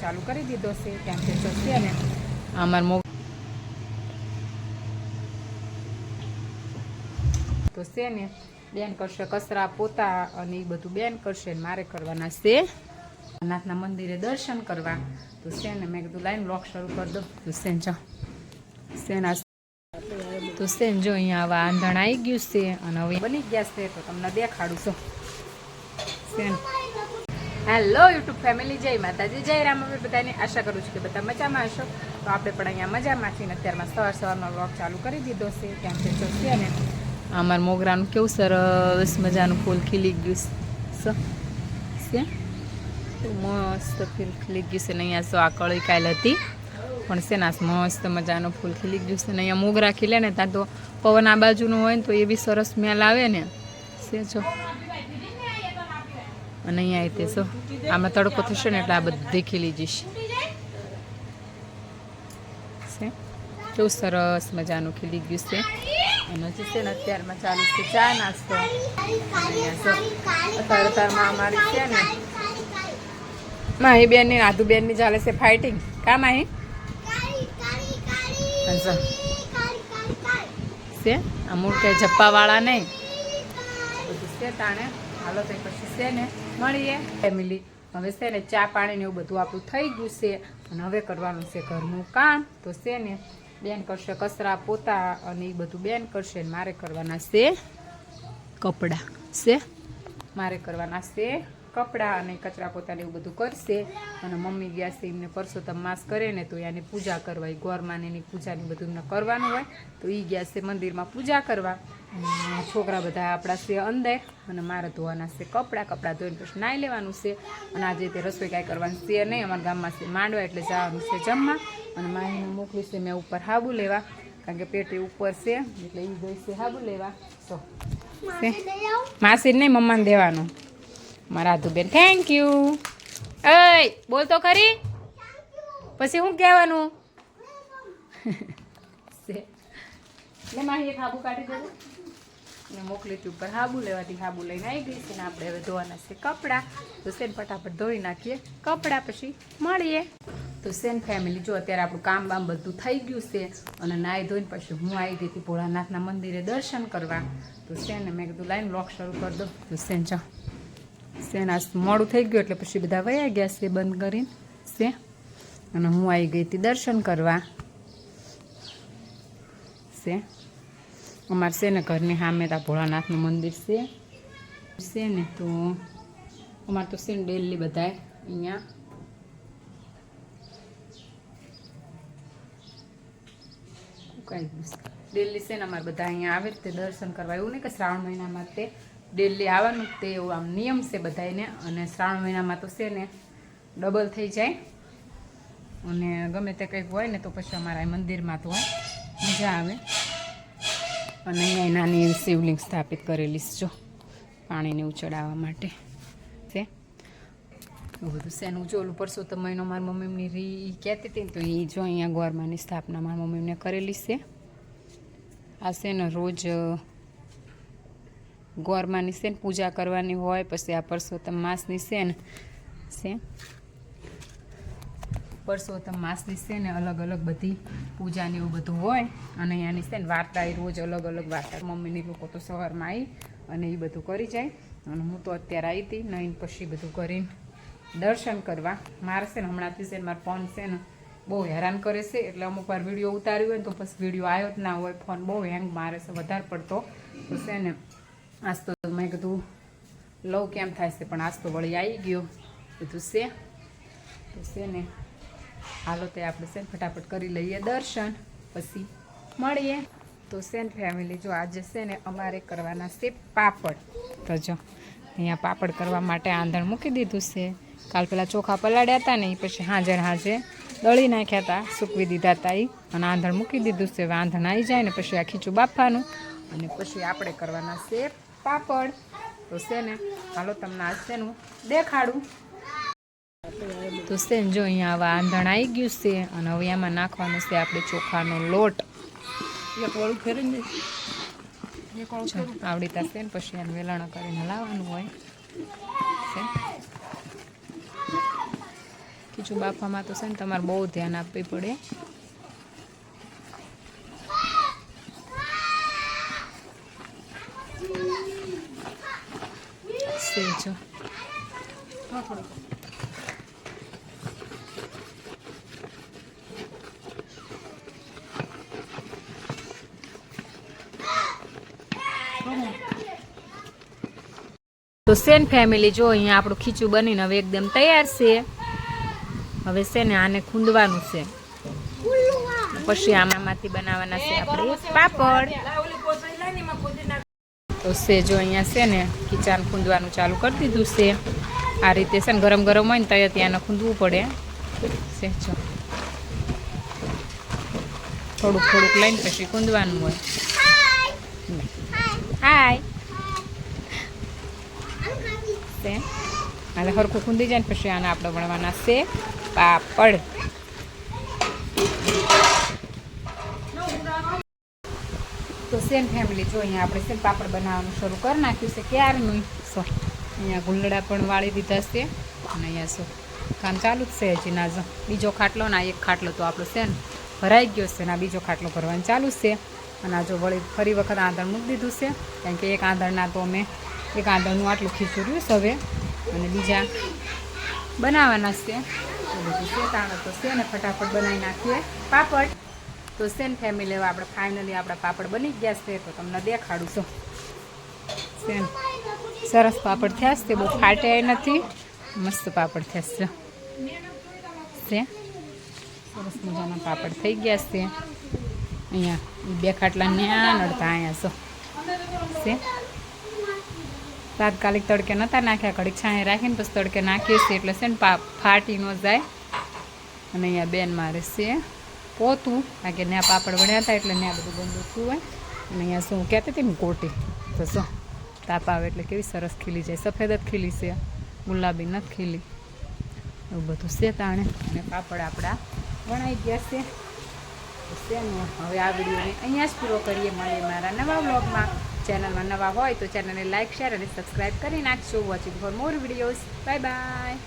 ચાલુ કરી દીધો છે કેમ કે છે ને અમાર તો છે ને બેન કરશે કચરા પોતા અને એ બધું બેન કરશે ને મારે કરવાના છે નાથના મંદિરે દર્શન કરવા. તો છે ને મેં કીધું લાઈન બ્લોગ શરૂ કરી દો. તો સેન જો સેના તો સેન જો અહીંયા આવા આંધણ આવી ગયું છે અને હવે બની ગયા છે તો તમને દેખાડું છું. સેન હેલો યુટ્યુબ ફેમિલી, જય માતાજી, જય રામ. અમે બધાને આશા કરું છું કે બધા મજામાં હશો. તો આપણે પણ અહીંયા મજામાં છીએ ને અત્યારમાં સવારમાં બ્લોગ ચાલુ કરી દીધો છે કેમ કે જો છે ને અમારા મોગરાનું કેવું સરસ મજાનું ફૂલ ખીલી ગયું છે. મસ્ત ફૂલ ખીલી ગયું છે ને અહીંયા જો આ કળી કાલ હતી પણ છે ને મસ્ત મજાનું ફૂલ ખીલી ગયું છે ને અહીંયા મોગરા ખીલે ને ત્યાં તો પવન આ બાજુનું હોય ને તો એવી સરસ સ્મેલ આવે ને છે જો. અને અહીંયા તે જો આમાં તડકો થશે ને એટલે આ બધી ખીલી જશે. કેવું સરસ મજાનું ખીલી ગયું છે. અને હજી છે ને અત્યારમાં ચાલુ છે ચા નાસ્તો. અત્યારમાં અમારી છે ને માહી બેન ની આધુ બેન ની ચાલે છે ફાઇટિંગ. કા માહી છે અમૂળ કે જપ્પા વાળા નહીં બધું છે તાણે. હાલો તો પછી છે ને મળીએ ફેમિલી. હવે છે ને ચા પાણી ને એવું બધું આપણું થઈ ગયું છે અને હવે કરવાનું છે ઘરનું કામ. તો છે ને બેન કરશે કચરા પોતા અને એ બધું બેન કરશે ને મારે કરવાના છે કપડાં છે. મારે કરવાના છે કપડાં અને કચરા પોતાને એવું બધું કરશે. અને મમ્મી ગયા છે એમને પરસોત્તમ માસ કરે ને તો એની પૂજા કરવા, એ ગોરમાની પૂજાની બધું એમને કરવાનું હોય તો એ ગયા છે મંદિરમાં પૂજા કરવા. છોકરા બધા આપણા છે અંદર અને મારે ધોવાના છે કપડાં ધોઈને પછી નાહી લેવાનું છે. અને આજે તે રસોઈ કાંઈ કરવાની છે નહીં. અમારા ગામમાં છે માંડવા એટલે જવાનું છે જમવા. અને માહીને મોકલી છે મેં ઉપર હાબુ લેવા કારણ કે પેટી ઉપર છે એટલે એ ગઈ છે હાબુ લેવા. તો માસીને નહીં મમ્માને દેવાનું. મારા આધુબેન થેન્ક યુ. અય બોલ તો ખરી પછી શું કહેવાનું ને માહી એક હાબુ કાઢી દેવું ને મોકલી હતી ઉપર હાબુ લેવાથી હાબુ લઈને આવી ગઈ છે ને આપણે હવે ધોવાના છે કપડાં. તો સેન ફટાફટ ધોઈ નાખીએ કપડાં પછી મળીએ. તો સેન ફેમિલી જો અત્યારે આપણું કામ બામ બધું થઈ ગયું છે અને નાહી ધોઈને પછી હું આવી ગઈ હતી ભોળાનાથના મંદિરે દર્શન કરવા. તો સેન મેં કીધું લાઈન બ્લોગ શરૂ કરી દો. તો સેન જો સેન આજ મોડું થઈ ગયું એટલે પછી બધા વયા ગયા છે બંધ કરીને છે. અને હું આવી ગઈ હતી દર્શન કરવા છે. અમારે છે ને ઘરની સામે ત્યાં ભોળાનાથનું મંદિર છે ને તો અમારે તો છે ને ડેલી બધાય અહીંયા ડેલી છે ને અમારે બધા અહીંયા આવે તે દર્શન કરવા. એવું નહીં કે શ્રાવણ મહિનામાં તે ડેલી આવવાનું તે એવું આમ નિયમ છે બધાને. અને શ્રાવણ મહિનામાં તો છે ને ડબલ થઈ જાય અને ગમે તે કંઈક હોય ને તો પછી અમારા મંદિરમાં તો મજા આવે. અને અહીંયા નાની એવી શિવલિંગ સ્થાપિત કરેલી છે જો પાણીને ઉચડાવવા માટે છે. એવું બધું છે ને હું જો ઓલું પરસોત્તમ મહિનો મારી મમ્મીની રી કહેતી હતી ને તો એ જો અહીંયા ગોરમાની સ્થાપના મારી મમ્મીને કરેલી છે. આ છે ને રોજ ગોરમાની છે ને પૂજા કરવાની હોય. પછી આ પરસોત્તમ માસની છે ને પરસોત્તમ માસની છે ને અલગ અલગ બધી પૂજાની એવું બધું હોય. અને અહીંયાની છે ને વાર્તા એ રોજ અલગ અલગ વાર્તા મમ્મીની લોકો તો સવારમાં આવી અને એ બધું કરી જાય. અને હું તો અત્યારે આવી હતી નહીં પછી બધું કરીને દર્શન કરવા. મારે છે ને હમણાંથી છે ને મારો ફોન છે ને બહુ હેરાન કરે છે એટલે અમુક વાર વિડીયો ઉતાર્યો હોય ને તો પછી વિડીયો આવ્યો જ ના હોય. ફોન બહુ હેંગ મારે છે વધારે પડતો. તો છે ને આજ તો મેં કીધું લવ કેમ થાય છે પણ આજ તો વળી આવી ગયો બધું છે. તો છે ને હાલો તે આપણે છે ને ફટાફટ કરી લઈએ દર્શન પછી મળીએ. તો છે ને ફેમિલી જો આજે છે ને અમારે કરવાના છે પાપડ. તો જો અહીંયા પાપડ કરવા માટે આંધણ મૂકી દીધું છે. કાલ પેલા ચોખા પલાળ્યા હતા ને એ પછી હાજે દળી નાખ્યા હતા, સૂકવી દીધા હતા એ અને આંધણ મૂકી દીધું છે. આંધણ આવી જાય ને પછી આ ખીચું બાફવાનું અને પછી આપણે કરવાના છે પાપડ. તો છે ને હાલો તમને આજ છે ને દેખાડું. તો છે ને જો અહીંયા આવા આંધણ આવી ગયું છે અને હવે એમાં નાખવાનું છે આપણે ચોખાનો લોટ. આવડી થશે ને પછી એને વેલણ કરીને લાવવાનું હોય. ખીચું બાફવામાં તો છે ને તમારે બહુ ધ્યાન આપવી પડે. સેજો તો સેન ફેમિલી જો અહીંયા આપણું ખીચું બનીને હવે એકદમ તૈયાર છે. હવે છે ને આને ખૂંદવાનું છે, પછી આમાંથી બનાવવાના છે આપણે પાપડ. તો છે જો અહીંયા છે ને ખીચાને ખૂંદવાનું ચાલુ કરી દીધું છે. આ રીતે છે ને ગરમ ગરમ હોય ને તૈયાર ત્યાંને ખૂંદવું પડે છે. જો થોડુંક થોડુંક લઈને પછી ખૂંદવાનું હોય. હાય હાલે હરખું ખૂંદી જાય ને પછી આને આપણે વણવાના છે પાપડ. તો સેન ફેમિલી જો અહીંયા આપણે છે પાપડ બનાવવાનું શરૂ કરી નાખ્યું છે ક્યારનું. અહીંયા ગુંદડા પણ વાળી દીધા છે અને અહીંયા શું કામ ચાલુ જ છે હજી. ના જો બીજો ખાટલો ને એક ખાટલો તો આપણો છે ને ભરાઈ ગયો છે ને આ બીજો ખાટલો ભરવાનું ચાલુ છે. અને આ જો વળી ફરી વખત આંધણ મૂકી દીધું છે, કારણ કે એક આંધણના તો અમે એક આંધણનું આટલું ખીચું રહ્યું હવે અને બીજા બનાવવાના છે. તો બધું છે તાણે તો છે ને ફટાફટ બનાવી નાખીએ પાપડ. તો સેન ફેમિલી હવે આપણે ફાઇનલી આપણા પાપડ બની ગયા છે તો તમને દેખાડું છું. સેન સરસ પાપડ થયા છે, બહુ ફાટ્યા નથી, મસ્ત પાપડ થયા છે. સરસ મજાના પાપડ થઈ ગયા છે. અહીંયા બે ખાટલા ન્યા નડતા અહીંયા છે. તાત્કાલિક તડકે નહોતા નાખ્યા, ઘડીક છાંયે રાખીને પછી તડકે નાખીએ છીએ એટલે છે ને ફાટી ન જાય. અને અહીંયા બેન મારે છે પોતું, કારણ કે ત્યાં પાપડ વળ્યા હતા એટલે ત્યાં બધું ગંદુ થયું હોય. અને અહીંયા શું કહેતી હતી ને કોટી, તો શું તાપ આવે એટલે કેવી સરસ ખીલી જાય. સફેદ જ ખીલી છે, ગુલાબી નથી ખીલી. એવું બધું છે તાણે. અને પાપડ આપણા વણાઈ ગયા છે. હવે આ વિડીયોને અહીંયા જ પૂરો કરીએ. મળીએ મારા નવા વ્લોગમાં. ચેનલમાં નવા હોય તો ચેનલને લાઇક, શેર અને સબસ્ક્રાઈબ કરી નાખજો. Watching for more videos. Bye bye.